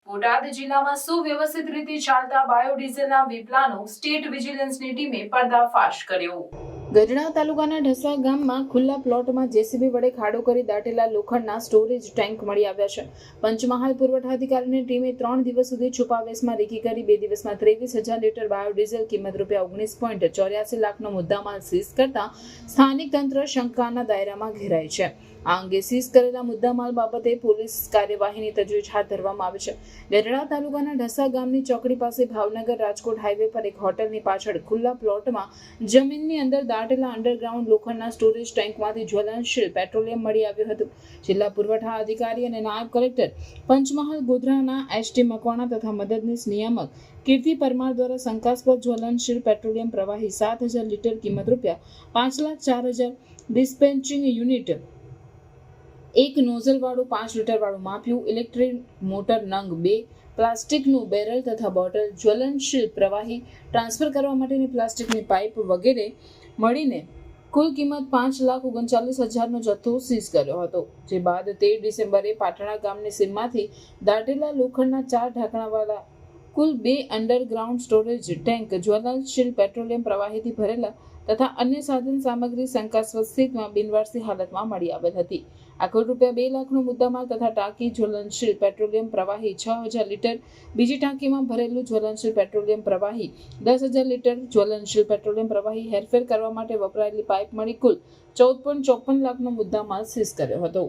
બોટાદ જિલ્લામાં સુવ્યવસ્થિત રીતે ચાલતા બાયોડીઝલના વિપ્લાનો સ્ટેટ વિજિલન્સની ટીમે પર્દાફાશ કર્યો। ગઢડા તાલુકાના ઢસા ગામમાં ખુલ્લા પ્લોટમાં જેસીબી વડે ખાડો કરી દાટેલા લોખંડના સ્ટોરેજ ટેન્ક મળી આવ્યા છે। પંચમહાલ પુરવઠા અધિકારીની ટીમે 3 દિવસ સુધી છુપાવેશમાં રેકી કરી 2 દિવસમાં 23,000 લીટર બાયોડીઝલ કિંમત ₹19.84 લાખનો મુદ્દામાલ સીઝ કરતા સ્થાનિક તંત્ર શંકાના દાયરામાં ઘેરાય છે। આ અંગે સીઝ કરેલા મુદ્દામાલ બાબતે પોલીસ કાર્યવાહીની તજવીજ હાથ ધરવામાં આવી છે। ગઢડા તાલુકાના ઢસા ગામની ચોકડી પાસે ભાવનગર રાજકોટ હાઈવે પર એક હોટલની પાછળ ખુલ્લા પ્લોટમાં જમીનની અંદર દાટેલા અંડરગ્રાઉન્ડ લોખંડના સ્ટોરેજ ટેન્કમાંથી જ્વલનશીલ પેટ્રોલિયમ મળી આવ્યું હતું। જિલ્લા પુરવઠા અધિકારી અને નાયબ કલેક્ટર પંચમહાલ ગોધરાના એસટી મકવાણા તથા મદદનીશ નિયામક કીર્તિ પરમાર દ્વારા શંકાસ્પદ જ્વલનશીલ પેટ્રોલિયમ પ્રવાહી 7,000 લીટર કિંમત ₹5,04,000 ડિસ્પેન્ચિંગ યુનિટ, એક નોઝલવાળું 5 લીટરવાળું માપ્યું, ઇલેક્ટ્રિક મોટર નંગ 2, પ્લાસ્ટિકનું બેરલ તથા બોટલ, જ્વલનશીલ પ્રવાહી ટ્રાન્સફર કરવા માટેની પ્લાસ્ટિકની પાઇપ વગેરે મળીને કુલ કિંમત 5,39,000નો જથ્થો સીઝ કર્યો હતો। જે બાદ 13 ડિસેમ્બરે પાટણા ગામની સીમમાંથી દાટેલા લોખંડના 4 ઢાંકણાવાળા કુલ 2 અંડરગ્રાઉન્ડ સ્ટોરેજ ટેન્ક જ્વલનશીલ પેટ્રોલિયમ પ્રવાહીથી ભરેલા તથા અન્ય સાધન સામગ્રી શંકાસ્પદ સ્થિતિમાં બિનવારસી હાલતમાં મળી આવેલ હતી। આ કુલ ₹2 લાખનો મુદ્દામાલ તથા ટાંકી જ્વલનશીલ પેટ્રોલિયમ પ્રવાહી 6,000 લીટર, બીજી ટાંકીમાં ભરેલું જ્વલનશીલ પેટ્રોલિયમ પ્રવાહી 10,000 લીટર, જ્વલનશીલ પેટ્રોલિયમ પ્રવાહી હેરફેર કરવા માટે વપરાયેલી પાઇપ મળી કુલ 14.54 લાખનો મુદ્દામાલ સીઝ કર્યો હતો।